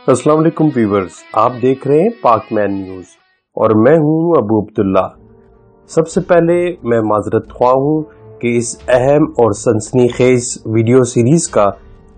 अस्सलाम वालेकुम व्यूअर्स, आप देख रहे हैं पाक मैन न्यूज़ और मैं हूं अबू अब्दुल्ला। सबसे पहले मैं माजरत ख्वाह हूं कि इस अहम और सनसनीखेज वीडियो सीरीज का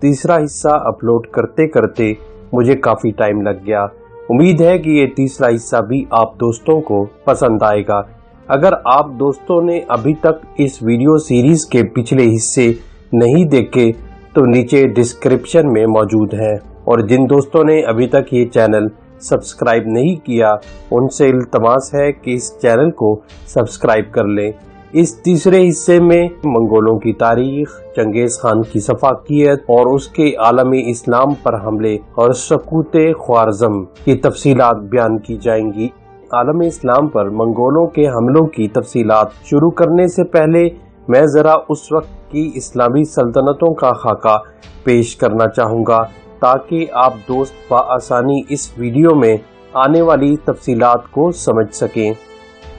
तीसरा हिस्सा अपलोड करते करते मुझे काफ़ी टाइम लग गया। उम्मीद है कि ये तीसरा हिस्सा भी आप दोस्तों को पसंद आएगा। अगर आप दोस्तों ने अभी तक इस वीडियो सीरीज के पिछले हिस्से नहीं देखे तो नीचे डिस्क्रिप्शन में मौजूद है, और जिन दोस्तों ने अभी तक ये चैनल सब्सक्राइब नहीं किया उनसे इल्तमास है कि इस चैनल को सब्सक्राइब कर लें। इस तीसरे हिस्से में मंगोलों की तारीख, चंगेज खान की सफाकियत और उसके आलमी इस्लाम पर हमले और सकूते ख्वारज़म की तफसीलात बयान की जाएंगी। आलमी इस्लाम पर मंगोलों के हमलों की तफसीलात शुरू करने से पहले मैं जरा उस वक्त की इस्लामी सल्तनतों का खाका पेश करना चाहूँगा ताकि आप दोस्त बआसानी इस वीडियो में आने वाली तफसीलात को समझ सकें।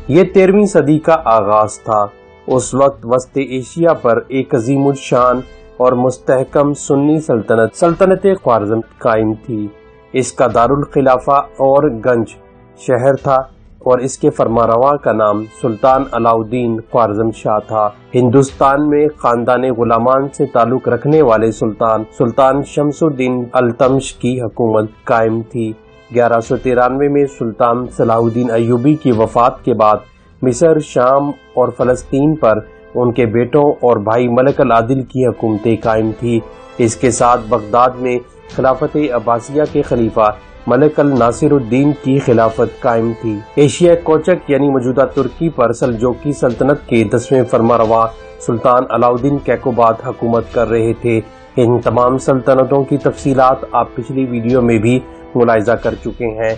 ये 13वीं सदी का आगाज था। उस वक्त वस्ती एशिया पर एक अजीमुल शान और मुस्तहकम सुन्नी सल्तनत ख्वारज़म कायम थी। इसका दारुल खिलाफा और गंज शहर था और इसके फरमारवा का नाम सुल्तान अलाउद्दीन ख्वारज़म शाह था। हिंदुस्तान में खानदान गुलामान से ताल्लुक रखने वाले सुल्तान शमसुद्दीन अल्तमश की हुकूमत कायम थी। 1193 में सुल्तान सलाहुद्दीन अय्यूबी की वफात के बाद मिस्र, शाम और फलस्तीन पर उनके बेटों और भाई मलक अल आदिल की हुकूमतें कायम थी। इसके साथ बगदाद में खिलाफत अब्बासिया के खलीफा मलक अल नासिरुद्दीन की खिलाफत कायम थी। एशिया कोचक यानी मौजूदा तुर्की पर सल्जोकी सल्तनत के 10वें फरमारवा सुल्तान अलाउद्दीन कैकोबाद हुकूमत कर रहे थे। इन तमाम सल्तनतों की तफसीलात आप पिछली वीडियो में भी मुलाहिजा कर चुके हैं।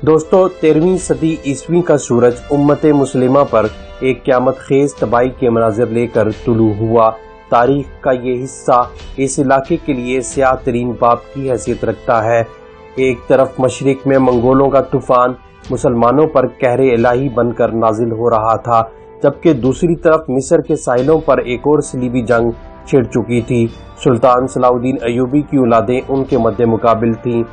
दोस्तों, 13वीं सदी ईस्वी का सूरज उम्मत मुस्लिमा पर एक क़यामत खेज तबाही के मनाजिर लेकर तुलू हुआ। तारीख का ये हिस्सा इस इलाके के लिए स्याह तरीन बाब की हैसियत रखता है। एक तरफ मशरिक में मंगोलों का तूफान मुसलमानों पर कहरे इलाही बनकर नाजिल हो रहा था, जबकि दूसरी तरफ मिस्र के साहिलों पर एक और सलीबी जंग छिड़ चुकी थी। सुल्तान सलाहुद्दीन अय्यूबी की औलादें उनके मद्दे मुकाबिल थीं,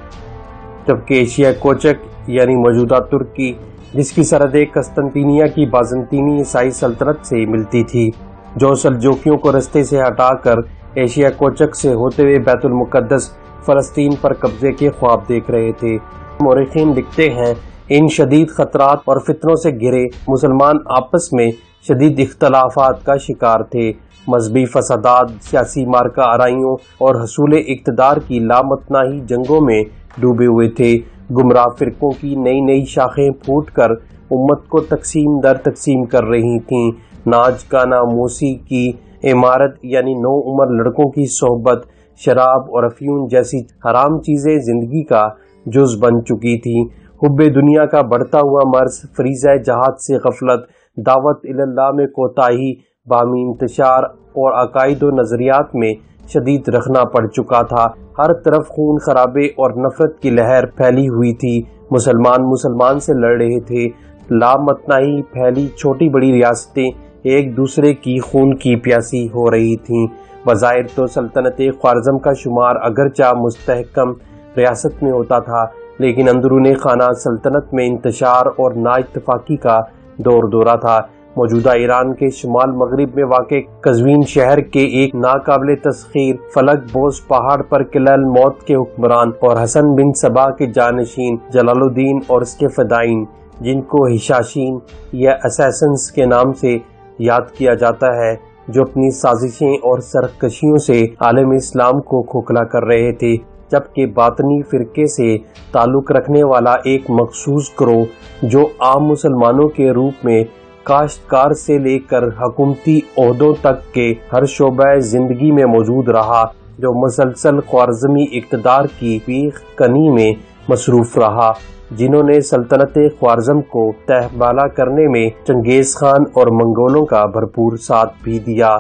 जबकि एशिया कोचक यानी मौजूदा तुर्की, जिसकी सरहदें कस्तंतीनिया की बाज़ंतीनी ईसाई सल्तनत से मिलती थी, जो सल्जोकियों को रस्ते से हटाकर एशिया कोचक से होते हुए बैतुल मुक़द्दस फलस्तीन पर कब्जे के ख्वाब देख रहे थे। मौरिखीन लिखते हैं, इन शदीद खतरात और फितनों से घिरे मुसलमान आपस में शदीद इख्तलाफात का शिकार थे। मजहबी फसादात, सियासी मार्का आराइयों और हसूल इक़्तिदार की लामतनाही जंगों में डूबे हुए थे। गुमराह फिरकों की नई नई शाखें फूट कर उम्मत को तकसीम दर तकसीम कर रही थीं। नाच गाना, मौसीकी, इमारत यानी नौ उम्र लड़कों की सोहबत, शराब और अफयून जैसी हराम चीजें जिंदगी का जुज बन चुकी थी। हुब्बे दुनिया का बढ़ता हुआ मर्ज, फरीज़ा जहाद से गफलत, दावत इल्लाह में कोताही, बामी इंतशार और अकायद व नजरियात में शदीद रखना पड़ चुका था। हर तरफ खून खराबे और नफरत की लहर फैली हुई थी। मुसलमान से लड़ रहे थे। लामतनाही फैली छोटी बड़ी रियासतें एक दूसरे की खून की प्यासी हो रही थीं। बज़ाहिर तो सल्तनत ख्वारज़म का शुमार अगरचा मुस्तहकम रियासत में होता था, लेकिन अंदरूनी खाना सल्तनत में इंतशार और नाइत्तफाकी का दौर दौरा था। मौजूदा ईरान के शुमाल मगरिब में वाक़े कज़वीन शहर के एक नाकाबिले तस्खीर फलक बोस पहाड़ पर किला मौत के हुक्मरान और हसन बिन सबा के जानशीन जलालुद्दीन और उसके फ़दाइन, जिनको हिशाशीन या असैसन्स के नाम से याद किया जाता है, जो अपनी साजिशें और सरकशियों से आलम इस्लाम को खोखला कर रहे थे, जबकि बातनी फिरके से ताल्लुक रखने वाला एक मखसूस गिरोह जो आम मुसलमानों के रूप में काश्तकार से लेकर हुकूमती ओहदों तक के हर शोबे जिंदगी में मौजूद रहा, जो मुसलसल ख्वारज़मी इक़्तिदार की पीख कनी में मसरूफ रहा, जिन्होंने सल्तनत ख्वारज़म को तहबाला करने में चंगेज खान और मंगोलों का भरपूर साथ भी दिया।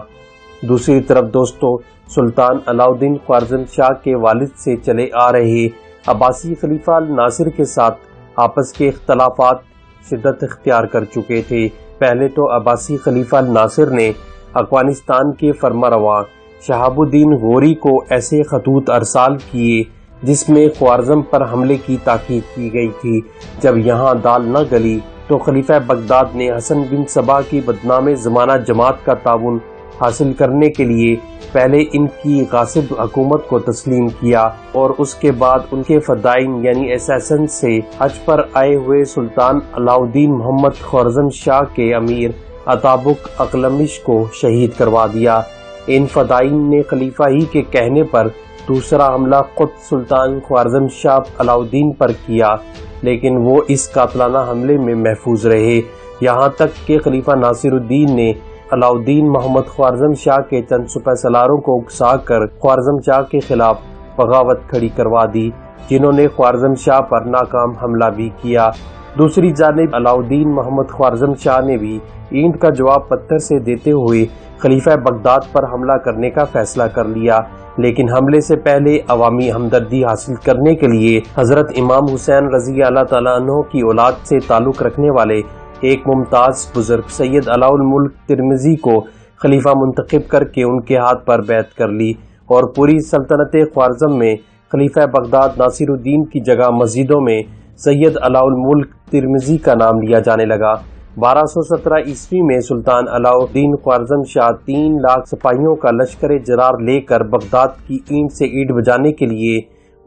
दूसरी तरफ दोस्तों, सुल्तान अलाउद्दीन ख्वारज़म शाह के वालिद से चले आ रहे अब्बासी खलीफा नासिर के साथ आपस के इख्तलाफात शिद्दत इख्तियार कर चुके थे। पहले तो अब्बासी खलीफा नासिर ने अफगानिस्तान के फरमारवा शहाबुद्दीन गोरी को ऐसे खतूत अरसाल किए جس میں خوارزم پر حملے کی تاکید کی گئی تھی۔ جب یہاں دال نہ گلی تو خلیفہ بغداد نے حسن بن صبا کی بدنام زمانہ جماعت کا تعاون حاصل کرنے کے لیے پہلے ان کی غاصب حکومت کو تسلیم کیا اور اس کے بعد ان کے فدائین یعنی اسیسن سے حج پر آئے ہوئے سلطان علاء الدین محمد خوارزم شاہ کے امیر اتابک اقلمش کو شہید کروا دیا۔ ان فدائین نے خلیفہ ہی کے کہنے پر دوسرا حملہ خود سلطان خوارزم شاہ علاء الدین پر کیا، لیکن وہ اس قاتلانہ حملے میں محفوظ رہے، یہاں تک کہ خلیفہ ناصر الدین نے علاء الدین محمد خوارزم شاہ کے چند سپہ سالاروں کو اکسا کر خوارزم شاہ کے خلاف بغاوت کھڑی کروا دی، جنہوں نے خوارزم شاہ پر ناکام حملہ بھی کیا۔ دوسری جانب علاء الدین محمد خوارزم شاہ نے بھی اینٹ کا جواب پتھر سے دیتے ہوئے خلیفہ بغداد پر حملہ کرنے کا فیصلہ کر لیا، لیکن حملے سے پہلے عوامی ہمدردی حاصل کرنے کے لیے حضرت امام حسین رضی اللہ تعالیٰ عنہ کی اولاد سے تعلق رکھنے والے ایک ممتاز بزرگ سید علاء الملک ترمذی کو خلیفہ منتخب کر کے ان کے ہاتھ پر بیعت کر لی، اور پوری سلطنت خوارزم میں خلیفہ بغداد ناصر الدین کی جگہ مسجدوں میں سید علاء الملک ترمذی کا نام لیا جانے لگا۔ 1217 عیسوی میں سلطان علاء الدین خوارزم شاہ 3 لاکھ سپاہیوں کا لشکر جرار لے کر بغداد کی اینٹ سے اینٹ بجانے کے لیے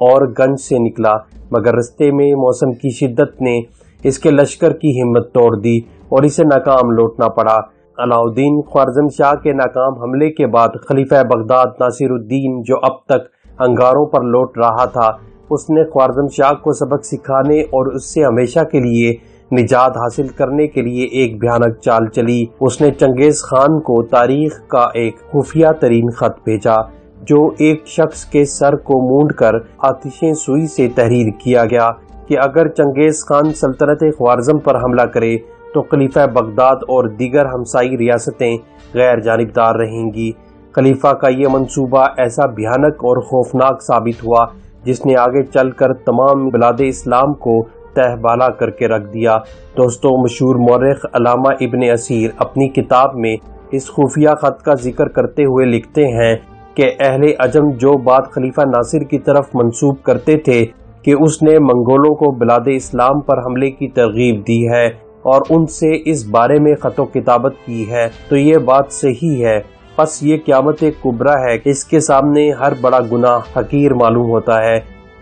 اور گنج سے نکلا، مگر رستے میں موسم کی شدت نے اس کے لشکر کی ہمت توڑ دی اور اسے ناکام لوٹنا پڑا۔ علاء الدین خوارزم شاہ کے ناکام حملے کے بعد خلیفہ بغداد ناصر الدین، جو اب تک انگاروں پر لوٹ رہا تھا، اس نے خوارزم شاہ کو سبق سکھانے اور اس سے ہمیشہ کے لیے نجات حاصل کرنے کے لیے ایک بھیانک چال چلی۔ اس نے چنگیز خان کو تاریخ کا ایک خفیہ ترین خط بھیجا، جو ایک شخص کے سر کو مونڈ کر آتشیں سوئی سے تحریر کیا گیا کہ اگر چنگیز خان سلطنت خوارزم پر حملہ کرے تو خلیفہ بغداد اور دیگر ہمسائی ریاستیں غیر جانبدار رہیں گی۔ خلیفہ کا یہ منصوبہ ایسا بھیانک اور خوفناک ثابت ہوا جس نے آگے چل کر تمام بلاد اسلام کو تہ بالا کر کے رکھ دیا۔ دوستو، مشہور مورخ علامہ ابن اسیر اپنی کتاب میں اس خفیہ خط کا ذکر کرتے ہوئے لکھتے ہیں کہ اہل عجم جو بات خلیفہ ناصر کی طرف منسوب کرتے تھے کہ اس نے منگولوں کو بلاد اسلام پر حملے کی ترغیب دی ہے اور ان سے اس بارے میں خط و کتابت کی ہے، تو یہ بات صحیح ہے، پس یہ قیامت کبریٰ ہے کہ اس کے سامنے ہر بڑا گناہ حقیر معلوم ہوتا ہے۔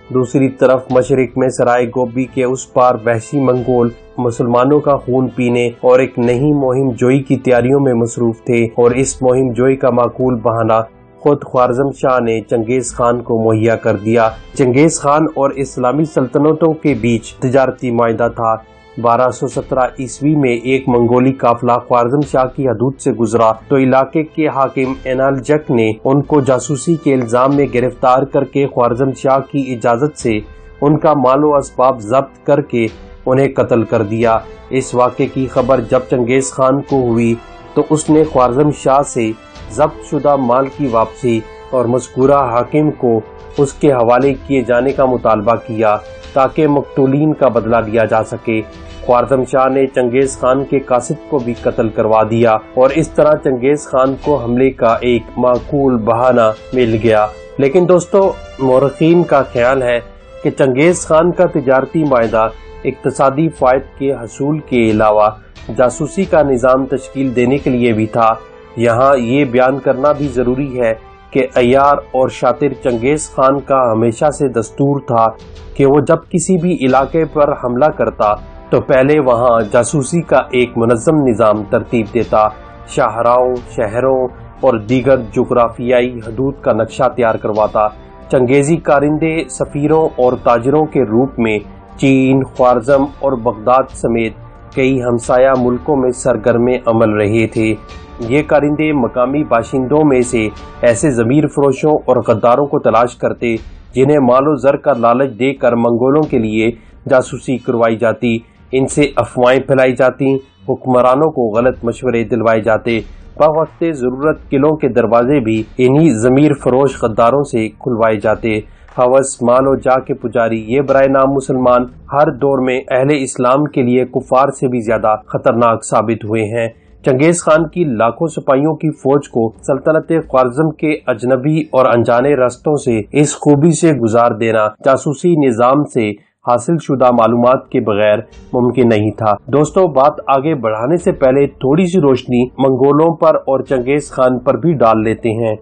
دوسری طرف مشرق میں سرائے گوبی کے اس پار وحشی منگول مسلمانوں کا خون پینے اور ایک نئی مہم جوئی کی تیاریوں میں مصروف تھے، اور اس مہم جوئی کا معقول بہانہ خود خوارزم شاہ نے چنگیز خان کو مہیا کر دیا۔ چنگیز خان اور اسلامی سلطنتوں کے بیچ تجارتی معاہدہ تھا۔ 1217 عیسوی میں ایک منگولی قافلہ خوارزم شاہ کی حدود سے گزرا تو علاقے کے حاکم اینالجک نے ان کو جاسوسی کے الزام میں گرفتار کر کے خوارزم شاہ کی اجازت سے ان کا مال و اسباب ضبط کر کے انہیں قتل کر دیا۔ اس واقعے کی خبر جب چنگیز خان کو ہوئی تو اس نے خوارزم شاہ سے ضبط شدہ مال کی واپسی اور مذکورہ حاکم کو اس کے حوالے کیے جانے کا مطالبہ کیا تاکہ مقتولین کا بدلہ لیا جا سکے۔ خوارزم شاہ نے چنگیز خان کے قاصد کو بھی قتل کروا دیا اور اس طرح چنگیز خان کو حملے کا ایک معقول بہانہ مل گیا۔ لیکن دوستو، مورخین کا خیال ہے کہ چنگیز خان کا تجارتی معاہدہ اقتصادی فائد کے حصول کے علاوہ جاسوسی کا نظام تشکیل دینے کے لیے بھی تھا۔ یہاں یہ بیان کرنا بھی ضروری ہے کہ عیار اور شاطر چنگیز خان کا ہمیشہ سے دستور تھا کہ وہ جب کسی بھی علاقے پر حملہ کرتا تو پہلے وہاں جاسوسی کا ایک منظم نظام ترتیب دیتا، شاہراہوں، شہروں اور دیگر جغرافیائی حدود کا نقشہ تیار کرواتا۔ چنگیزی کارندے سفیروں اور تاجروں کے روپ میں چین، خوارزم اور بغداد سمیت کئی ہمسایہ ملکوں میں سرگرم عمل رہے تھے۔ یہ کارندے مقامی باشندوں میں سے ایسے ضمیر فروشوں اور غداروں کو تلاش کرتے جنہیں مال و زر کا لالچ دے کر منگولوں کے لیے جاسوسی کروائی جاتی، ان سے افواہیں پھیلائی جاتی، حکمرانوں کو غلط مشورے دلوائے جاتے۔ بوقت ضرورت قلعوں کے دروازے بھی انہی ضمیر فروش غداروں سے کھلوائے جاتے۔ ہوس، مال و جاہ کے پجاری یہ برائے نام مسلمان ہر دور میں اہل اسلام کے لیے کفار سے بھی زیادہ خطرناک ثابت ہوئے ہیں، चंगेज खान की लाखों सिपाहियों की फौज को सल्तनत ख्वारिज़्म के अजनबी और अनजाने रास्तों से इस खूबी से गुजार देना जासूसी निजाम से हासिल शुदा मालूमात के बगैर मुमकिन नहीं था। दोस्तों, बात आगे बढ़ाने से पहले थोड़ी सी रोशनी मंगोलों पर और चंगेज खान पर भी डाल लेते हैं।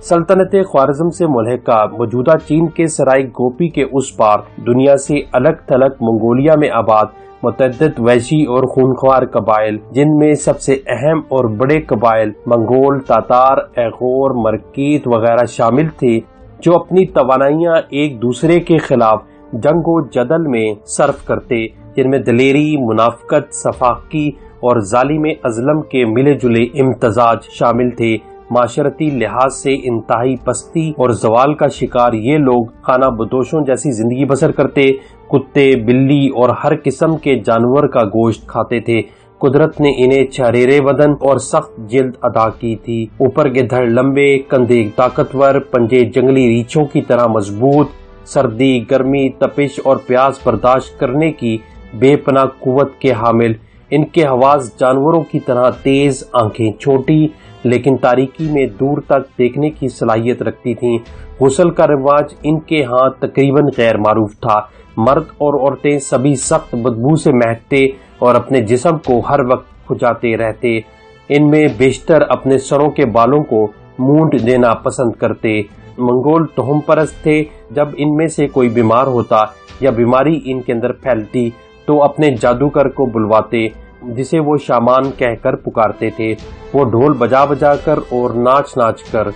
सल्तनत ख्वारिज़्म से मुल्हिका मौजूदा चीन के सराय गोपी के उस पार दुनिया से अलग थलग मंगोलिया में आबाद मुतअद्दिद वहशी और खूनख्वार कबाइल, जिनमें सबसे अहम और बड़े कबाइल मंगोल, तातार, ऐगोर, मरकीत वगैरह शामिल थे, जो अपनी तवानाइयां एक दूसरे के खिलाफ जंग व जदल में सर्फ करते, जिनमें दलेरी, मुनाफकत, सफाकी और जालिम अज़लम के मिले जुले इम्तजाज शामिल थे। माशरती लिहाज से इंतहाई पस्ती और जवाल का शिकार ये लोग खाना बदोशों जैसी जिंदगी बसर करते, कुत्ते, बिल्ली और हर किस्म के जानवर का गोश्त खाते थे। कुदरत ने इन्हें छरेरे बदन और सख्त जिल्द अदा की थी। ऊपर के धड़ लंबे, कंधे ताकतवर, पंजे जंगली रीछों की तरह मजबूत, सर्दी, गर्मी, तपिश और प्यास बर्दाश्त करने की बेपनाह कुव्वत के हामिल। इनके हवास जानवरों की तरह तेज, आंखें छोटी लेकिन तारीकी में दूर तक देखने की सलाहियत रखती थीं। गुस्ल का रिवाज इनके यहाँ तकरीबन गैर मारूफ था। मर्द और औरतें सभी सख्त बदबू से महकते और अपने जिस्म को हर वक्त खुजाते रहते। इनमें बेशतर अपने सरों के बालों को मूंड देना पसंद करते। मंगोल तोहम परस्त थे। जब इनमें से कोई बीमार होता या बीमारी इनके अंदर फैलती तो अपने जादूगर को बुलवाते, जिसे वो शामान कहकर पुकारते थे। वो ढोल बजा बजा कर और नाच नाच कर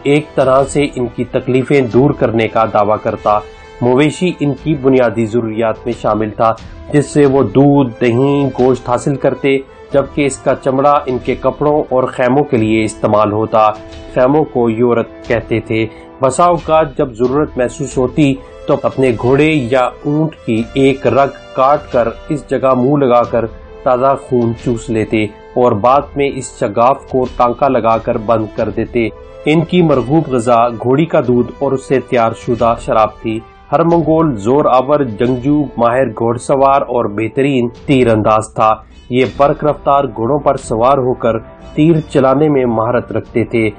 एक तरह से इनकी तकलीफें दूर करने का दावा करता। मवेशी इनकी बुनियादी जरूरियात में शामिल था, जिससे वो दूध, दही, गोश्त हासिल करते, जबकि इसका चमड़ा इनके कपड़ों और खैमों के लिए इस्तेमाल होता। खैमों को योरत कहते थे। बसा औकात जब जरूरत महसूस होती तो अपने घोड़े या ऊंट की एक रग काट कर इस जगह मुंह लगाकर ताज़ा खून चूस लेते और बाद में इस शगाफ को टांका लगाकर बंद कर देते। इनकी मरगूब गज़ा घोड़ी का दूध और उससे तैयार शुदा शराब थी। हर मंगोल जोर आवर जंगजू, माहिर घोड़सवार और बेहतरीन तीर अंदाज था। ये बर्क रफ्तार घोड़ों पर सवार होकर तीर चलाने में महारत रखते थे।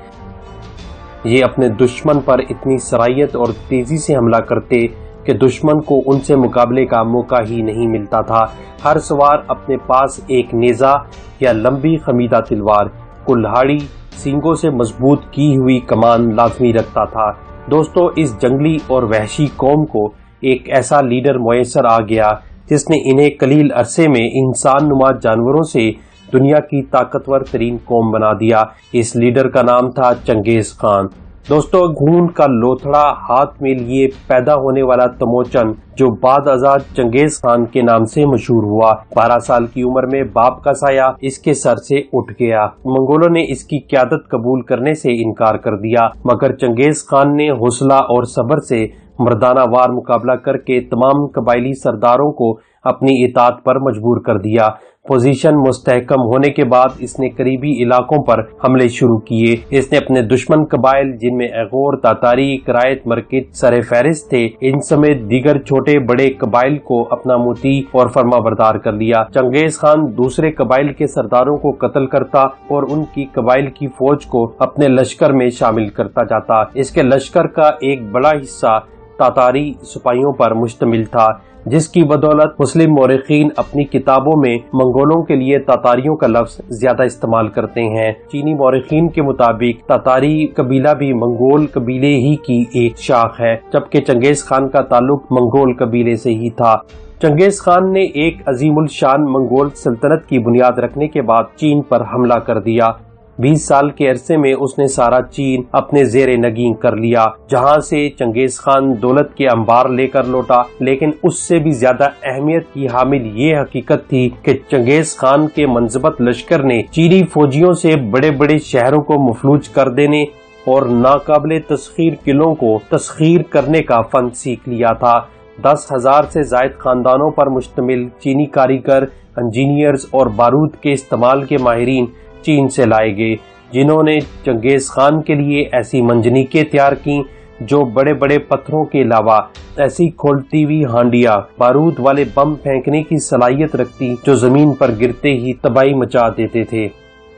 ये अपने दुश्मन पर इतनी सरायत और तेजी से हमला करते कि दुश्मन को उनसे मुकाबले का मौका ही नहीं मिलता था। हर सवार अपने पास एक नेजा या लंबी खमीदा तलवार, कुल्हाड़ी, सींगों से मजबूत की हुई कमान लाजमी रखता था। दोस्तों, इस जंगली और वहशी कौम को एक ऐसा लीडर मुयस्सर आ गया जिसने इन्हें कलील अरसे में इंसान नुमा जानवरों से दुनिया की ताकतवर तरीन कौम बना दिया। इस लीडर का नाम था चंगेज खान। दोस्तों, खून का लोथड़ा हाथ में लिए पैदा होने वाला तमोचन, जो बाद आजाद चंगेज खान के नाम से मशहूर हुआ, 12 साल की उम्र में बाप का साया इसके सर से उठ गया। मंगोलों ने इसकी क़यादत कबूल करने से इनकार कर दिया, मगर चंगेज खान ने हौसला और सब्र से मर्दाना वार मुकाबला करके तमाम कबायली सरदारों को अपनी इताअत पर मजबूर कर दिया। पोजीशन मुस्तहकम होने के बाद इसने करीबी इलाकों पर हमले शुरू किए। इसने अपने दुश्मन कबाइल, जिनमें ऐगोर, तातारी, करायत, मरकित सरे फहरिस्त थे, इन समेत दीगर छोटे बड़े कबाइल को अपना मुती और फरमाबरदार कर लिया। चंगेज खान दूसरे कबाइल के सरदारों को कत्ल करता और उनकी कबाइल की फौज को अपने लश्कर में शामिल करता जाता। इसके लश्कर का एक बड़ा हिस्सा तातारी सिपाहियों पर मुश्तमिल था, जिसकी बदौलत मुस्लिम मौरखीन अपनी किताबों में मंगोलों के लिए तातारियों का लफ्ज ज्यादा इस्तेमाल करते हैं। चीनी मौरखीन के मुताबिक तातारी कबीला भी मंगोल कबीले ही की एक शाख है, जबकि चंगेज खान का ताल्लुक मंगोल कबीले से ही था। चंगेज खान ने एक अजीमुल शान मंगोल सल्तनत की बुनियाद रखने के बाद चीन पर हमला कर दिया। 20 साल के अरसे में उसने सारा चीन अपने जेरे नगीं कर लिया, जहां से चंगेज खान दौलत के अंबार लेकर लौटा। लेकिन उससे भी ज्यादा अहमियत की हामिल ये हकीकत थी कि चंगेज खान के मनजबत लश्कर ने चीनी फौजियों से बड़े बड़े शहरों को मफलूज कर देने और नाकाबिले तस्खीर किलों को तस्खीर करने का फन सीख लिया था। 10,000 से जायद खानदानों पर मुश्तमिल चीनी कारीगर, इंजीनियर्स और बारूद के इस्तेमाल के माहिरीन चीन से लाए गए, जिन्होंने चंगेज खान के लिए ऐसी मंजनीकें तैयार की जो बड़े बड़े पत्थरों के अलावा ऐसी खोलती हुई हांडिया बारूद वाले बम फेंकने की सलाहियत रखती जो जमीन पर गिरते ही तबाही मचा देते थे।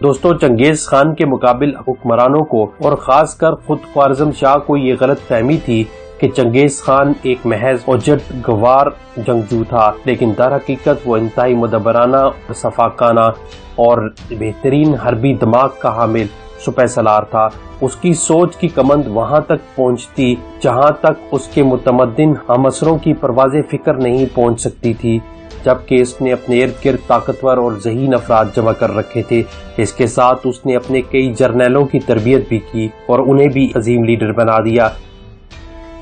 दोस्तों, चंगेज खान के मुकाबिल हुक्मरानों को और खासकर खुद ख्वारिज़म शाह को ये गलत फहमी थी कि चंगेज खान एक महज उजट गवार जंगजू था, लेकिन दर हकीकत वो इंतहाई मुदब्बराना और सफाकाना और बेहतरीन हरबी दिमाग का हामिल सुपह सलार था। उसकी सोच की कमंद वहां तक पहुंचती जहां तक उसके मुतमद्दिन हमअसरों की परवाज़े फिक्र नहीं पहुंच सकती थी, जबकि इसने अपने इर्द गिर्द ताकतवर और ज़हीन अफराद जमा कर रखे थे। इसके साथ उसने अपने कई जर्नैलों की तरबियत भी की और उन्हें भी अजीम लीडर बना दिया।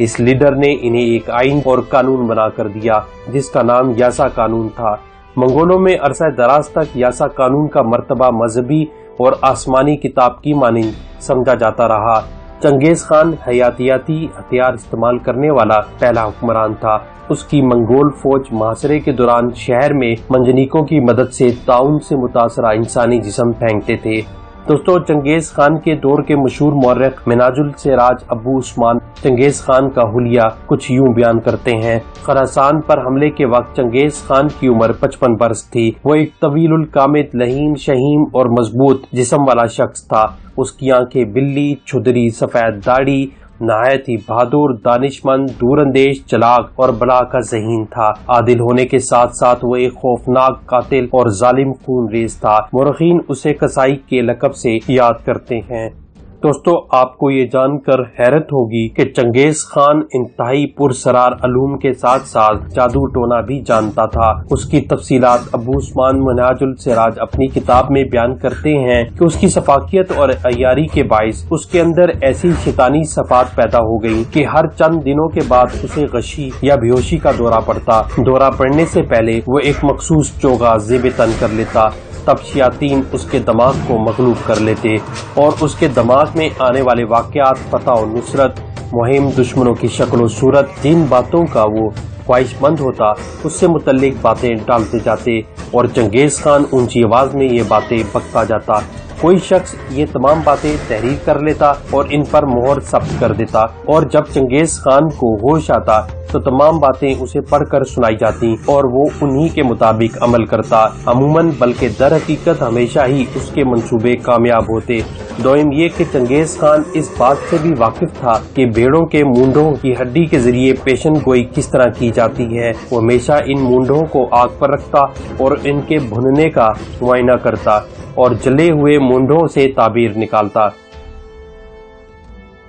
इस लीडर ने इन्हें एक आइन और कानून बना कर दिया जिसका नाम यासा कानून था। मंगोलों में अरसा दराज तक यासा कानून का मर्तबा मजहबी और आसमानी किताब की मानिंद समझा जाता रहा। चंगेज खान हयातियाती हथियार इस्तेमाल करने वाला पहला हुक्मरान था। उसकी मंगोल फौज मुहासरे के दौरान शहर में मंजनीकों की मदद से ताउन से मुतासरा इंसानी जिस्म फेंकते थे। दोस्तों, चंगेज खान के दौर के मशहूर मौर्रिख मिनाजुल सिराज अबू उस्मान चंगेज खान का हुलिया कुछ यूं बयान करते हैं। खरासान पर हमले के वक्त चंगेज खान की उम्र 55 बरस थी। वो एक तवीलुल कामिद, लहीम, शहीम और मजबूत जिस्म वाला शख्स था। उसकी आंखें बिल्ली, छुदरी, सफेद दाढ़ी, नहायत ही बहादुर, दानिशमंद, दूरंदेश, चालाक और बला का ज़हीन था। आदिल होने के साथ साथ वो एक खौफनाक कातिल और जालिम खून रेज था। मुरखीन उसे कसाई के लक़ब से याद करते हैं। दोस्तों, आपको ये जानकर हैरत होगी कि चंगेज खान इंतहाई पुरसरार अलूम के साथ साथ जादू टोना भी जानता था। उसकी तफसीलात अबू उस्मान मिनाजुल सिराज अपनी किताब में बयान करते हैं कि उसकी सफाकियत और अय्यारी के बाइस उसके अंदर ऐसी शैतानी सफात पैदा हो गई कि हर चंद दिनों के बाद उसे गशी या बेहोशी का दौरा पड़ता। दौरा पड़ने से पहले वो एक मखसूस चोगा ज़ेब तन कर लेता। तब शयातीन उसके दिमाग को मगलूब कर लेते और उसके दिमाग में आने वाले वाक़यात, फतह और नुसरत, मुहिम, दुश्मनों की शक्ल सूरत, जिन बातों का वो ख्वाहिशमंद होता उससे मुतल्लिक बातें डालते जाते और चंगेज खान ऊंची आवाज में ये बातें बकता जाता। कोई शख्स ये तमाम बातें तहरीर कर लेता और इन पर मोहर सब्त कर देता और जब चंगेज खान को होश आता तो तमाम बातें उसे पढ़कर सुनाई जाती और वो उन्हीं के मुताबिक अमल करता अमूमन, बल्कि दर हकीकत हमेशा ही उसके मंसूबे कामयाब होते। दोइम ये कि चंगेज खान इस बात से भी वाकिफ था कि भेड़ों के मूंढों की हड्डी के जरिए पेशन गोई किस तरह की जाती है। वो हमेशा इन मूंढों को आग पर रखता और इनके भुनने का मुआयना करता और जले हुए मूंढों से ताबीर निकालता।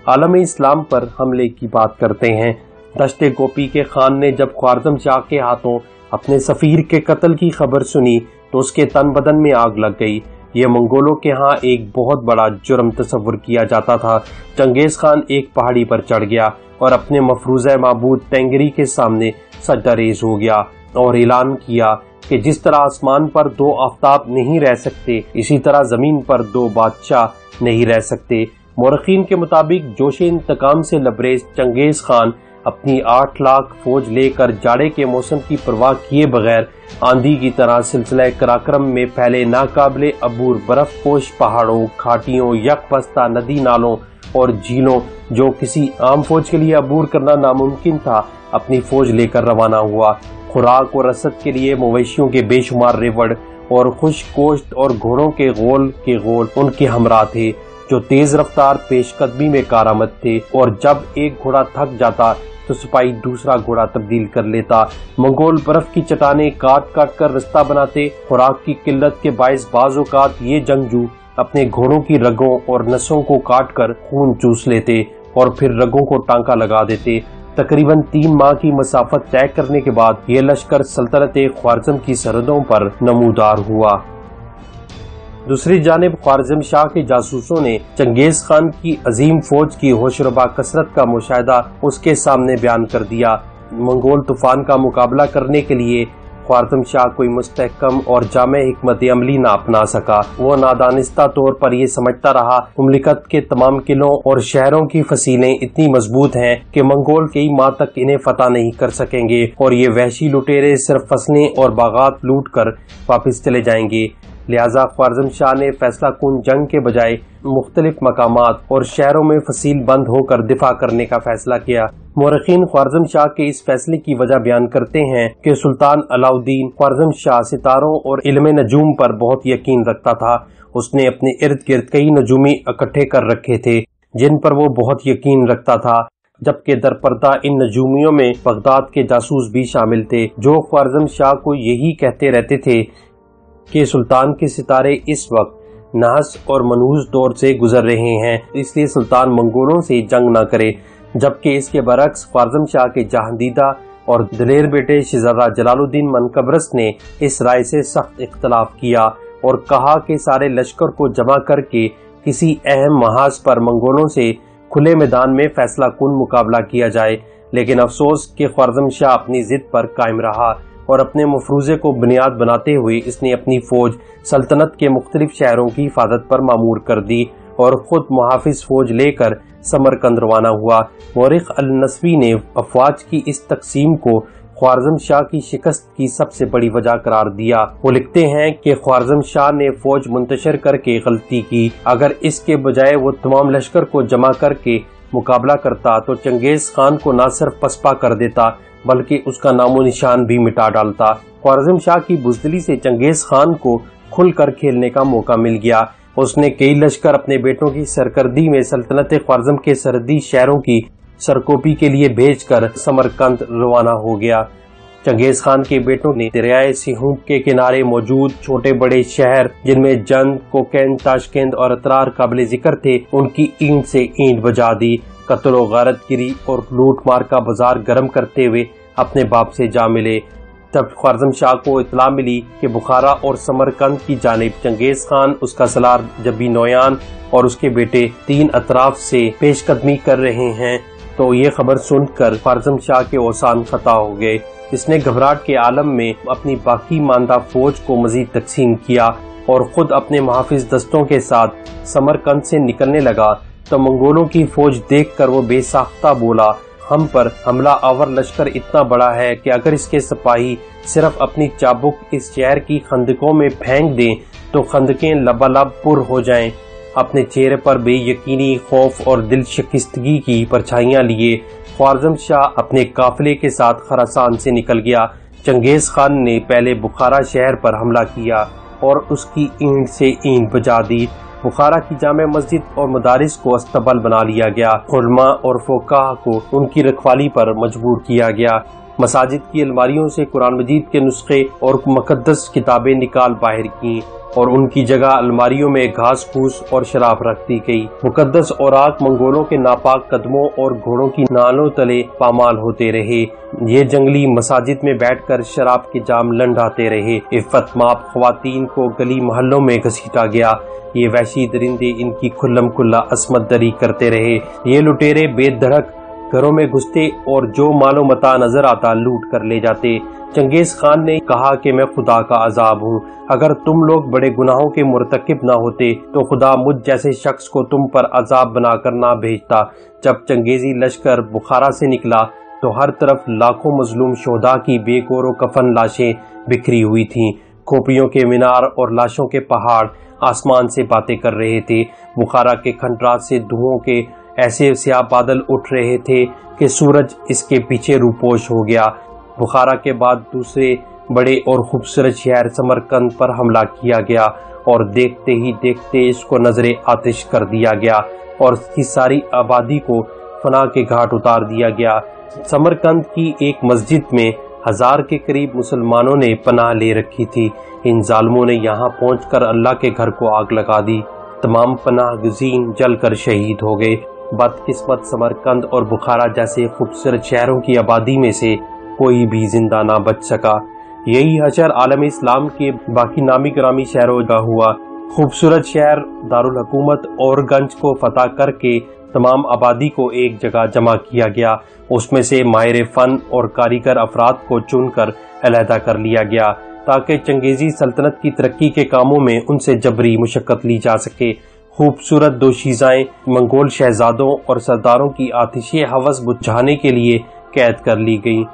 आलम इस्लाम पर हमले की बात करते हैं। दश्ते गोपी के खान ने जब ख्वारिज़म शाह के हाथों अपने सफीर के कत्ल की खबर सुनी तो उसके तन बदन में आग लग गई। ये मंगोलों के यहाँ एक बहुत बड़ा जुर्म तस्वुर किया जाता था। चंगेज खान एक पहाड़ी पर चढ़ गया और अपने मफरूज़ा माबूद तेंगरी के सामने सजदा रेज़ हो गया और ऐलान किया कि जिस तरह आसमान पर दो आफताब नहीं रह सकते, इसी तरह जमीन पर दो बादशाह नहीं रह सकते। मोरखीन के मुताबिक जोशे इंतकाम से लबरेज चंगेज खान अपनी 8 लाख फौज लेकर जाड़े के मौसम की परवाह किए बगैर आंधी की तरह सिलसिला कराक्रम में फैले नाकाबिले अबूर बर्फ पोश पहाड़ों, घाटियों, यकबस्ता नदी नालों और झीलों जो किसी आम फौज के लिए अबूर करना नामुमकिन था, अपनी फौज लेकर रवाना हुआ। खुराक और रसद के लिए मवेशियों के बेशुमार रेवड़ और खुश्क गोश्त और घोड़ों के गोल उनके हमरा थे जो तेज रफ्तार पेशकदमी में कारामद थे और जब एक घोड़ा थक जाता तो सिपाही दूसरा घोड़ा तब्दील कर लेता। मंगोल बर्फ की चट्टानें काट काट कर रास्ता बनाते। खुराक की किल्लत के बायस बाज़ औक़ात ये जंगजू अपने घोड़ों की रगों और नसों को काट कर खून चूस लेते और फिर रगों को टांका लगा देते। तकरीबन 3 माह की मसाफत तय करने के बाद ये लश्कर सल्तनत ख्वारिज़म की सरहदों पर नमूदार हुआ। दूसरी जानिब ख्वारिज़म शाह के जासूसों ने चंगेज खान की अजीम फौज की होशरुबा कसरत का मुशाहिदा उसके सामने बयान कर दिया। मंगोल तूफान का मुकाबला करने के लिए ख्वारिज़म शाह कोई मुस्तहकम और जामे हिकमत अमली ना अपना सका। वो नादानिस्ता तौर पर ये समझता रहा मुमलिकत के तमाम किलों और शहरों की फसीलें इतनी मजबूत हैं कि मंगोल कई माह तक इन्हें फतह नहीं कर सकेंगे और ये वहशी लुटेरे सिर्फ फसलें और बागात लूट कर वापस चले जाएंगे। لہذا خوارزم شاہ نے فیصلہ کن جنگ کے بجائے مختلف مقامات اور شہروں میں فصیل بند ہو کر دفاع کرنے کا فیصلہ کیا۔ مورخین خوارزم شاہ کے اس فیصلے کی وجہ بیان کرتے ہیں کہ سلطان علاء الدین خوارزم شاہ ستاروں اور علم نجوم پر بہت یقین رکھتا تھا۔ اس نے اپنے ارد گرد کئی نجومی اکٹھے کر رکھے تھے جن پر وہ بہت یقین رکھتا تھا، جبکہ در پردہ ان نجومیوں میں بغداد کے جاسوس بھی شامل تھے جو خوارزم شاہ کو یہی کہتے رہتے تھے کہ سلطان کے ستارے اس وقت نحس اور منحوس دور سے گزر رہے ہیں، اس لیے سلطان منگولوں سے جنگ نہ کرے، جبکہ اس کے برعکس خوارزم شاہ کے جہاندیدہ اور دلیر بیٹے شہزادہ جلال الدین منقبرس نے اس رائے سے سخت اختلاف کیا اور کہا کہ سارے لشکر کو جمع کر کے کسی اہم محاذ پر منگولوں سے کھلے میدان میں فیصلہ کن مقابلہ کیا جائے، لیکن افسوس کہ خوارزم شاہ اپنی ضد پر قائم رہا اور اپنے مفروضے کو بنیاد بناتے ہوئے اس نے اپنی فوج سلطنت کے مختلف شہروں کی حفاظت پر مامور کر دی اور خود محافظ فوج لے کر سمرقند روانہ ہوا۔ مورخ النسوی نے افواج کی اس تقسیم کو خوارزم شاہ کی شکست کی سب سے بڑی وجہ قرار دیا۔ وہ لکھتے ہیں کہ خوارزم شاہ نے فوج منتشر کر کے غلطی کی، اگر اس کے بجائے وہ تمام لشکر کو جمع کر کے مقابلہ کرتا تو چنگیز خان کو نہ صرف پسپا کر دیتا بلکہ اس کا نام و نشان بھی مٹا ڈالتا۔ خوارزم شاہ کی بزدلی سے چنگیز خان کو کھل کر کھیلنے کا موقع مل گیا۔ اس نے کئی لشکر اپنے بیٹوں کی سرکردی میں سلطنت خوارزم کے سرحدی شہروں کی سرکوبی کے لیے بھیج کر سمرقند روانہ ہو گیا۔ چنگیز خان کے بیٹوں نے دریائے سیہون کے کنارے موجود چھوٹے بڑے شہر جن میں جند، کوکین، تاشکند اور اترار قابل ذکر تھے ان کی اینٹ سے اینٹ بجا دی، قتل و غارت گری اور لوٹ مار کا بازار گرم کرتے ہوئے اپنے باپ سے جا ملے۔ جب خوارزم شاہ کو اطلاع ملی کہ بخارا اور سمرقند کی جانب چنگیز خان، اس کا سالار جبی نویان اور اس کے بیٹے تین اطراف سے پیش قدمی کر رہے ہیں تو یہ خبر سن کر خوارزم شاہ کے اوسان خطا ہو گئے۔ اس نے گھبراہٹ کے عالم میں اپنی باقی ماندہ فوج کو مزید تقسیم کیا اور خود اپنے محافظ دستوں کے ساتھ سمرقند سے نکلنے لگا تو منگولوں کی فوج دیکھ کر وہ بے ساختہ بولا، ہم پر حملہ آور لشکر اتنا بڑا ہے کہ اگر اس کے سپاہی صرف اپنی چابک اس شہر کی خندقوں میں پھینک دیں تو خندقیں لبالب پر ہو جائیں۔ اپنے چہرے پر بے یقینی، خوف اور دل شکستگی کی پرچھائیاں لیے خوارزم شاہ اپنے قافلے کے ساتھ خراسان سے نکل گیا۔ چنگیز خان نے پہلے بخارا شہر پر حملہ کیا اور اس کی اینٹ سے اینٹ بجا دی۔ بخارا کی جامع مسجد اور مدارس کو استبل بنا لیا گیا، علماء اور فقہاء کو ان کی رکھوالی پر مجبور کیا گیا۔ مساجد کی الماریوں سے قرآن مجید کے نسخے اور مقدس کتابیں نکال باہر کیں اور ان کی جگہ الماریوں میں گھاس پھوس اور شراب رکھ دی گئی۔ مقدس اوراق منگولوں کے ناپاک قدموں اور گھوڑوں کی نالوں تلے پامال ہوتے رہے۔ یہ جنگلی مساجد میں بیٹھ کر شراب کے جام لنڈاتے رہے۔ عفت ماب خواتین کو گلی محلوں میں گھسیٹا گیا۔ یہ وحشی درندے ان کی کھلم کھلا عصمت دری کرتے رہے۔ یہ لٹیرے بے دھڑک گھروں میں گھستے اور جو مال و متاع نظر آتا لوٹ کر لے جاتے۔ چنگیز خان نے کہا کہ میں خدا کا عذاب ہوں، اگر تم لوگ بڑے گناہوں کے مرتکب نہ ہوتے تو خدا مجھ جیسے شخص کو تم پر عذاب بنا کر نہ بھیجتا۔ جب چنگیزی لشکر بخارا سے نکلا تو ہر طرف لاکھوں مظلوم شہداء کی بے کور و کفن لاشیں بکھری ہوئی تھیں۔ کھوپڑیوں کے مینار اور لاشوں کے پہاڑ آسمان سے باتیں کر رہے تھے۔ بخارا کے کھنڈرات سے دھوؤں کے ایسے سیاہ بادل اٹھ رہے تھے کہ سورج اس کے پیچھے روپوش ہو گیا۔ بخارا کے بعد دوسرے بڑے اور خوبصورت شہر سمرقند پر حملہ کیا گیا اور دیکھتے ہی دیکھتے اس کو نظر آتش کر دیا گیا اور اس کی ساری آبادی کو فنا کے گھاٹ اتار دیا گیا۔ سمرقند کی ایک مسجد میں 1000 کے قریب مسلمانوں نے پناہ لے رکھی تھی۔ ان ظالموں نے یہاں پہنچ کر اللہ کے گھر کو آگ لگا دی۔ تمام پناہ گزین جل کر شہید ہو گئے۔ بدقسمت سمرقند اور بخارا جیسے خوبصورت شہروں کی آبادی میں سے کوئی بھی زندہ نہ بچ سکا۔ یہی حشر عالم اسلام کے باقی نامی گرامی شہروں کا ہوا۔ خوبصورت شہر دارالحکومت اور گنج کو فتح کر کے تمام آبادی کو ایک جگہ جمع کیا گیا۔ اس میں سے ماہر فن اور کاریگر افراد کو چن کر علیحدہ کر لیا گیا تاکہ چنگیزی سلطنت کی ترقی کے کاموں میں ان سے جبری مشقت لی جا سکے۔ خوبصورت دوشیزائیں منگول شہزادوں اور سرداروں کی آتشی ہوس بجھانے کے لیے قید کر لی گئیں۔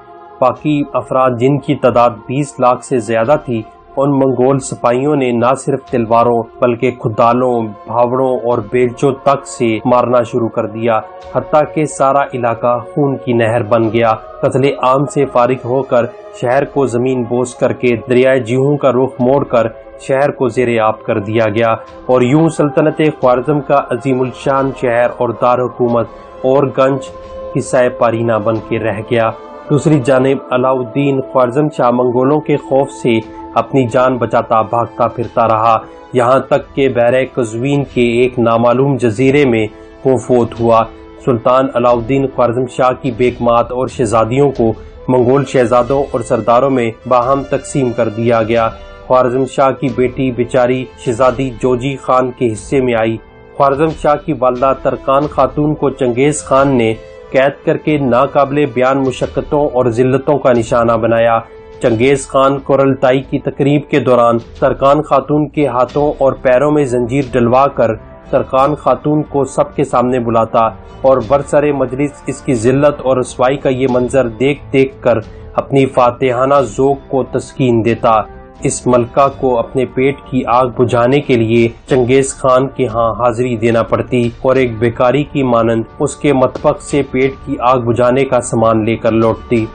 باقی افراد جن کی تعداد 20 لاکھ سے زیادہ تھی उन मंगोल सिपाहियों ने न सिर्फ तलवारों बल्कि खुदालों, भावड़ों और बेलचों तक से मारना शुरू कर दिया, हत्ता कि सारा इलाका खून की नहर बन गया। कत्ले आम से फारिग होकर शहर को जमीन बोस करके दरियाए जीहू का रुख मोड़कर शहर को ज़ेरे आब कर दिया गया और यूं सल्तनत ख्वारिज़्म का अजीमुल शान शहर और दार हुकूमत और गंज किस्सा पारीना बन के रह गया। दूसरी जानिब अलाउद्दीन ख्वारिज़्म शाह मंगोलों के खौफ से अपनी जान बचाता भागता फिरता रहा, यहाँ तक के बहरे कज़वीन के एक नामालूम जजीरे में वो फोत हुआ। सुल्तान अलाउद्दीन ख्वारिज़्म शाह की बेगमात और शहजादियों को मंगोल शहजादों और सरदारों में बाहम तकसीम कर दिया गया। ख्वारिज़्म शाह की बेटी बेचारी शहजादी जोजी खान के हिस्से में आई। ख्वारिज़्म शाह की वालिदा तरकान खातून को चंगेज़ खान ने कैद करके नाकाबिले बयान मुशक्कतों और जिल्लतों का निशाना बनाया। चंगेज़ खान कुरलताई की तकरीब के दौरान तरकान खातून के हाथों और पैरों में जंजीर डलवा कर तरकान खातून को सबके सामने बुलाता और बरसरे मजलिस इसकी जिल्लत और रसवाई का ये मंजर देख देख कर अपनी फातिहाना ज़ोक को तस्कीन देता। इस मलका को अपने पेट की आग बुझाने के लिए चंगेज़ खान के यहाँ हाजिरी देना पड़ती और एक बेकारी की मानंद उसके मतबख से पेट की आग बुझाने का सामान लेकर लौटती।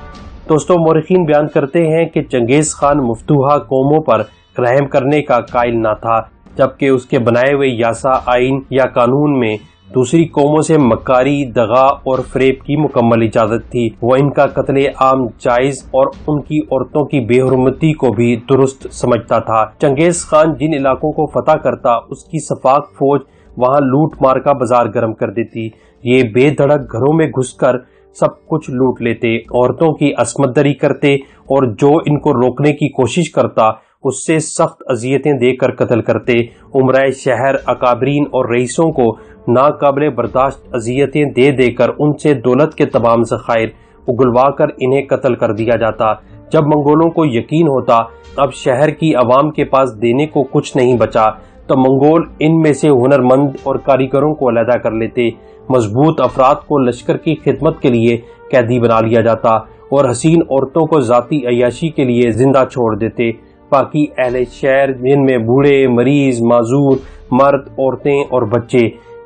दोस्तों, मौरखीन बयान करते हैं कि चंगेज़ खान मुफ्तूहा कौमों पर रहम करने का कायल न था, जबकि उसके बनाए हुए यासा आइन या कानून में दूसरी कौमों से मकारी, दगा और फरेब की मुकम्मल इजाजत थी। वो इनका कत्ले आम जायज और उनकी औरतों की बेहुरमती को भी दुरुस्त समझता था। चंगेज़ खान जिन इलाकों को फतह करता, उसकी सफाक फौज वहां लूट मार का बाजार गर्म कर देती। ये बेधड़क घरों में घुसकर सब कुछ लूट लेते, औरतों की असमत दरी करते और जो इनको रोकने की कोशिश करता उससे सख्त अजियतें देकर कत्ल करते। उमराए शहर, अकाबरीन और रईसों को नाकाबिले बर्दाश्त अजियतें दे देकर उनसे दौलत के तमाम ज़खायर उगलवा कर इन्हें कत्ल कर दिया जाता। जब मंगोलों को यकीन होता अब शहर की आवाम के पास देने को कुछ नहीं बचा, तो मंगोल इनमें से हुनरमंद और कारीगरों को अलहदा कर लेते। मजबूत अफराद को लश्कर की खिदमत के लिए कैदी बना लिया जाता और हसीन औरतों को जाती अयाशी के लिए जिंदा छोड़ देते। बाकी अहले शहर, जिनमें बूढ़े, मरीज, माजूर, मर्द, औरतें और बच्चे,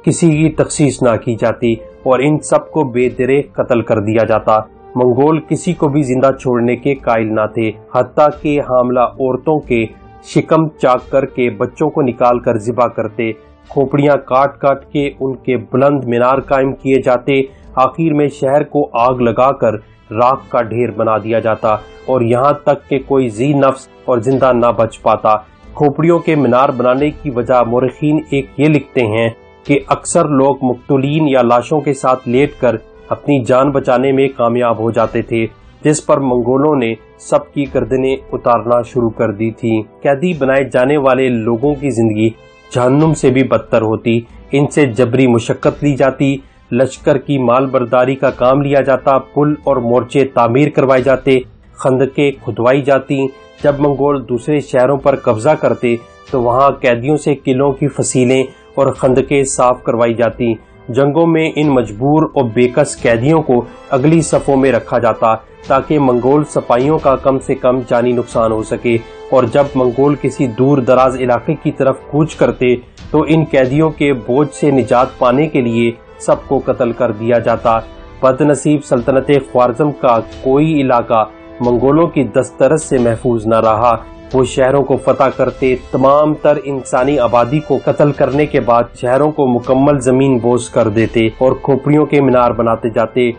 किसी की तखसीस ना की जाती और इन सब को बेदरे कत्ल कर दिया जाता। मंगोल किसी को भी जिंदा छोड़ने के कायल ना थे, हत्ता के हामला औरतों के शिकम चाक करके बच्चों को निकाल कर ज़िबा करते, खोपड़ियां काट काट के उनके बुलंद मीनार कायम किए जाते। आखिर में शहर को आग लगाकर राख का ढेर बना दिया जाता और यहाँ तक कि कोई जी नफ्स और जिंदा ना बच पाता। खोपड़ियों के मीनार बनाने की वजह मौरखीन एक ये लिखते हैं कि अक्सर लोग मुक्तुलीन या लाशों के साथ लेटकर अपनी जान बचाने में कामयाब हो जाते थे, जिस पर मंगोलों ने सबकी गर्दनें उतारना शुरू कर दी थी। कैदी बनाए जाने वाले लोगों की जिंदगी जहन्नुम से भी बदतर होती। इनसे जबरी मुशक्कत ली जाती, लश्कर की माल बर्दारी का काम लिया जाता, पुल और मोर्चे तामीर करवाए जाते, खंदकें खुदवाई जाती। जब मंगोल दूसरे शहरों पर कब्जा करते तो वहां कैदियों से किलों की फसीलें और खंदकें साफ करवाई जाती। जंगों में इन मजबूर और बेकस कैदियों को अगली सफ़ों में रखा जाता ताकि मंगोल सिपाहियों का कम से कम जानी नुकसान हो सके, और जब मंगोल किसी दूर दराज इलाके की तरफ कूच करते तो इन कैदियों के बोझ से निजात पाने के लिए सबको कत्ल कर दिया जाता। बदनसीब सल्तनत ख्वारिज़्म का कोई इलाका मंगोलों की दस्तरस से महफूज न रहा। वो शहरों को फतह करते, तमाम तर इंसानी आबादी को कत्ल करने के बाद शहरों को मुकम्मल जमीन बोस कर देते और खोपड़ियों के मीनार बनाते जाते।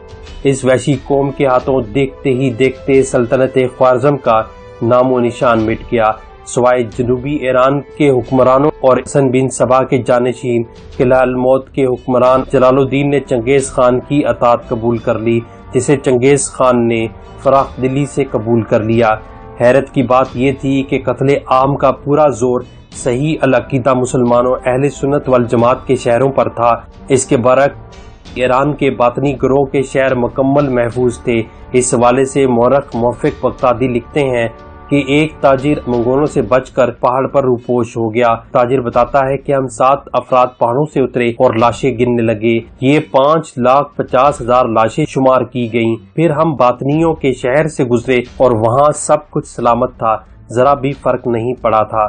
इस वैशी कौम के हाथों देखते ही देखते सल्तनत ख्वारिज़्म का नामो निशान मिट गया। सवाए जनूबी ईरान के हुक्मरानों और हसन बिन सबा के जानशीन किला अल-मौत के हुक्मरान जलालुद्दीन ने चंगेज़ खान की अतात कबूल कर ली, जिसे चंगेज़ खान ने फराख दिली से कबूल कर लिया। हैरत की बात यह थी कि कत्ले आम का पूरा जोर सही अल-अकीदा मुसलमानों अहले सुन्नत वल जमात के शहरों पर था। इसके बरक्स ईरान के बातनी ग्रोह के शहर मुकम्मल महफूज थे। इस हवाले से मौरख मोफिक बगदादी लिखते हैं कि एक ताजिर मंगोलों से बचकर पहाड़ पर रूपोश हो गया। ताजिर बताता है कि हम 7 अफराद पहाड़ों से उतरे और लाशें गिनने लगे। ये 5,50,000 लाशें शुमार की गईं। फिर हम बातनियों के शहर से गुजरे और वहाँ सब कुछ सलामत था। ذرا بھی فرق نہیں پڑا تھا۔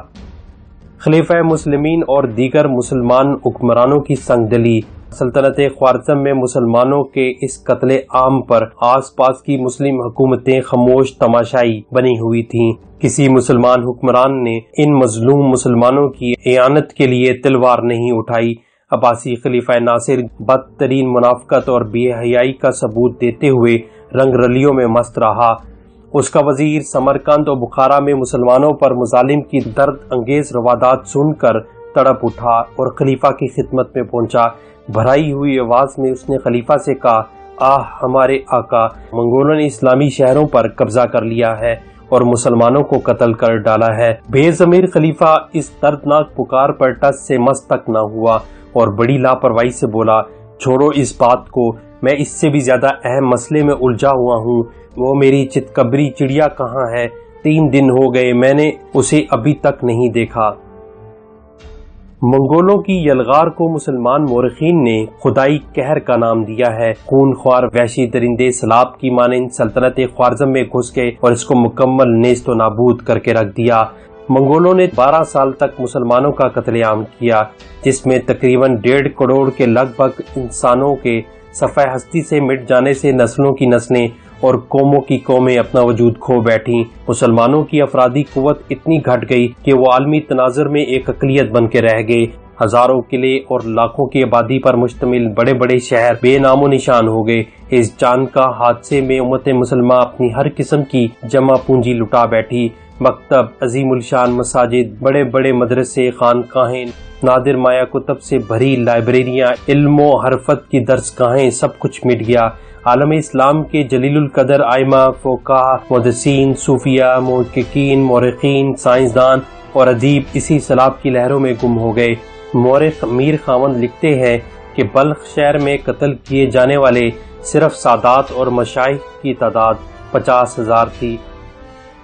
خلیفہ مسلمین اور دیگر مسلمان حکمرانوں کی سنگ دلی سلطنت خوارزم میں مسلمانوں کے اس قتل عام پر آس پاس کی مسلم حکومتیں خاموش تماشائی بنی ہوئی تھیں۔ کسی مسلمان حکمران نے ان مظلوم مسلمانوں کی اعانت کے لیے تلوار نہیں اٹھائی۔ عباسی خلیفہ ناصر بدترین منافقت اور بے حیائی کا ثبوت دیتے ہوئے رنگ رلیوں میں مست رہا۔ اس کا وزیر سمرقند اور بخارا میں مسلمانوں پر مظالم کی درد انگیز روادات سن کر تڑپ اٹھا اور خلیفہ کی خدمت میں پہنچا۔ بھرائی ہوئی آواز میں اس نے خلیفہ سے کہا، آہ ہمارے آقا، منگولوں نے اسلامی شہروں پر قبضہ کر لیا ہے اور مسلمانوں کو قتل کر ڈالا ہے۔ بے ضمیر خلیفہ اس دردناک پکار پر ٹس سے مس تک نہ ہوا اور بڑی لاپرواہی سے بولا، چھوڑو اس بات کو، میں اس سے بھی زیادہ اہم مسئلے میں الجھا ہوا ہوں۔ وہ میری چتکبری چڑیا کہاں ہے؟ 3 دن ہو گئے، میں نے اسے ابھی تک نہیں دیکھا۔ منگولوں کی یلغار کو مسلمان مورخین نے خدائی قہر کا نام دیا ہے۔ خون خوار وحشی درندے سلاب کی مانند سلطنت خوارزم میں گھس گئے اور اس کو مکمل نیست و نابود کر کے رکھ دیا۔ منگولوں نے 12 سال تک مسلمانوں کا قتل عام کیا، جس میں تقریباً 1.5 کروڑ کے لگ بھگ انسانوں کے صفحہ ہستی سے مٹ جانے سے نسلوں کی نسلیں اور قوموں کی قومیں اپنا وجود کھو بیٹھیں۔ مسلمانوں کی افرادی قوت اتنی گھٹ گئی کہ وہ عالمی تناظر میں ایک اقلیت بن کے رہ گئے۔ ہزاروں قلعے اور لاکھوں کی آبادی پر مشتمل بڑے بڑے شہر بے نام و نشان ہو گئے۔ اس جان کا حادثے میں امت مسلمہ اپنی ہر قسم کی جمع پونجی لٹا بیٹھی۔ مکتب، عظیم الشان مساجد، بڑے بڑے مدرسے، خانقاہیں، نادر مایہ کتب سے بھری لائبریریاں، علم و حرفت کی درس گاہیں، سب کچھ مٹ گیا۔ عالم اسلام کے جلیل القدر ائمہ، فقہاء، محدثین، صوفیہ، محققین، مورخین، سائنسدان اور ادیب اسی سیلاب کی لہروں میں گم ہو گئے۔ مورخ میر خاوند لکھتے ہیں کہ بلخ شہر میں قتل کیے جانے والے صرف سادات اور مشائخ کی تعداد 50,000 تھی۔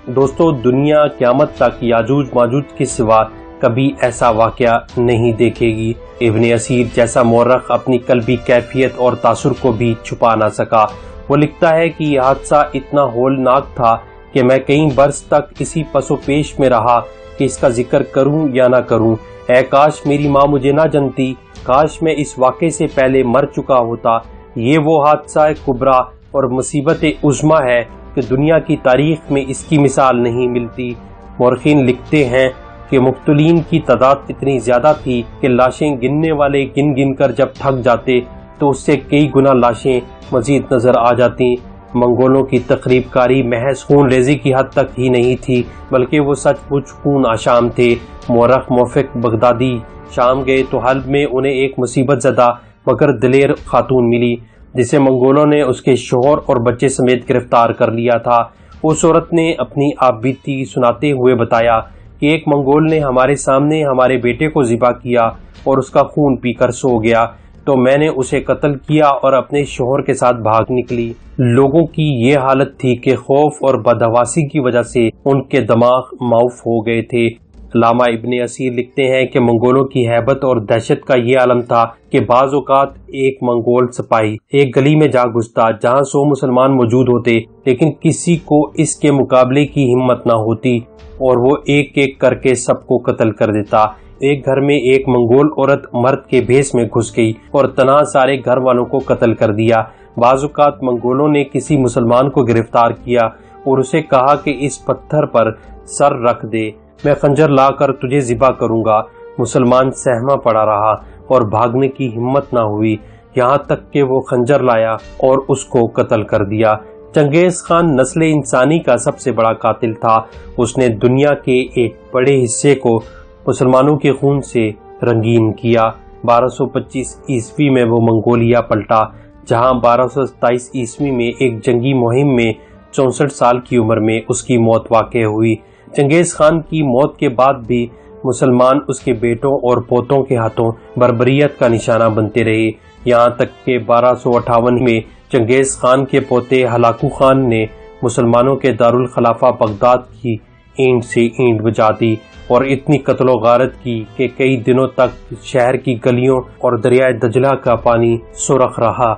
دوستو، دنیا قیامت تک یاجوج ماجوج کے سوا کبھی ایسا واقعہ نہیں دیکھے گی۔ ابن اسیر جیسا مورخ اپنی قلبی کیفیت اور تاثر کو بھی چھپا نہ سکا۔ وہ لکھتا ہے کہ یہ حادثہ اتنا ہولناک تھا کہ میں کئی برس تک اسی پس و پیش میں رہا کہ اس کا ذکر کروں یا نہ کروں۔ اے کاش میری ماں مجھے نہ جانتی، کاش میں اس واقعے سے پہلے مر چکا ہوتا۔ یہ وہ حادثہ کبریٰ اور مصیبت عظمیٰ ہے کہ دنیا کی تاریخ میں اس کی مثال نہیں ملتی۔ مورخین لکھتے ہیں کہ مقتولین کی تعداد اتنی زیادہ تھی کہ لاشیں گننے والے گن گن کر جب تھک جاتے تو اس سے کئی گنا لاشیں مزید نظر آ جاتی۔ منگولوں کی تخریب کاری محض خون ریزی کی حد تک ہی نہیں تھی، بلکہ وہ سچ مچ خون آشام تھے۔ مورخ موفق بغدادی شام گئے تو حلب میں انہیں ایک مصیبت زدہ مگر دلیر خاتون ملی، جسے منگولوں نے اس کے شوہر اور بچے سمیت گرفتار کر لیا تھا۔ اس عورت نے اپنی آپ بیتی سناتے ہوئے بتایا کہ ایک منگول نے ہمارے سامنے ہمارے بیٹے کو ذبح کیا اور اس کا خون پی کر سو گیا، تو میں نے اسے قتل کیا اور اپنے شوہر کے ساتھ بھاگ نکلی۔ لوگوں کی یہ حالت تھی کہ خوف اور بدحواسی کی وجہ سے ان کے دماغ معاف ہو گئے تھے۔ علامہ ابن اسیر لکھتے ہیں کہ منگولوں کی ہیبت اور دہشت کا یہ عالم تھا کہ بعض اوقات ایک منگول سپاہی ایک گلی میں جا گھستا جہاں 100 مسلمان موجود ہوتے، لیکن کسی کو اس کے مقابلے کی ہمت نہ ہوتی اور وہ ایک ایک کر کے سب کو قتل کر دیتا۔ ایک گھر میں ایک منگول عورت مرد کے بھیس میں گھس گئی اور تنہا سارے گھر والوں کو قتل کر دیا۔ بعض اوقات منگولوں نے کسی مسلمان کو گرفتار کیا اور اسے کہا کہ اس پتھر پر سر رکھ دے، میں خنجر لا کر تجھے ذبح کروں گا۔ مسلمان سہما پڑا رہا اور بھاگنے کی ہمت نہ ہوئی، یہاں تک کہ وہ خنجر لایا اور اس کو قتل کر دیا۔ چنگیز خان نسل انسانی کا سب سے بڑا قاتل تھا۔ اس نے دنیا کے ایک بڑے حصے کو مسلمانوں کے خون سے رنگین کیا۔ 1225 عیسوی میں وہ منگولیا پلٹا، جہاں 1227 عیسوی میں ایک جنگی مہم میں 64 سال کی عمر میں اس کی موت واقع ہوئی۔ چنگیز خان کی موت کے بعد بھی مسلمان اس کے بیٹوں اور پوتوں کے ہاتھوں بربریت کا نشانہ بنتے رہے، یہاں تک کہ 1258 میں چنگیز خان کے پوتے ہلاکو خان نے مسلمانوں کے دارالخلافہ بغداد کی اینٹ سے اینٹ بجا دی اور اتنی قتل و غارت کی کہ کئی دنوں تک شہر کی گلیوں اور دریائے دجلہ کا پانی سرخ رہا۔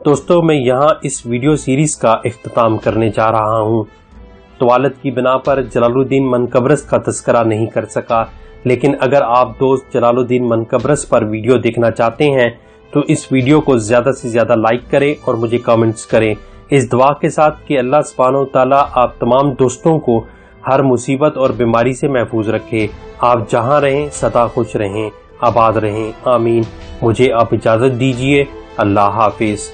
دوستو، میں یہاں اس ویڈیو سیریز کا اختتام کرنے جا رہا ہوں۔ طوالت کی بنا پر جلال الدین منقبرس کا تذکرہ نہیں کر سکا، لیکن اگر آپ دوست جلال الدین منقبرس پر ویڈیو دیکھنا چاہتے ہیں تو اس ویڈیو کو زیادہ سے زیادہ لائک کریں اور مجھے کامنٹس کریں، اس دعا کے ساتھ کہ اللہ سبحانہ و تعالیٰ آپ تمام دوستوں کو ہر مصیبت اور بیماری سے محفوظ رکھے۔ آپ جہاں رہیں سدا خوش رہیں، آباد رہیں، آمین۔ مجھے آپ اجازت دیجیے، اللہ حافظ۔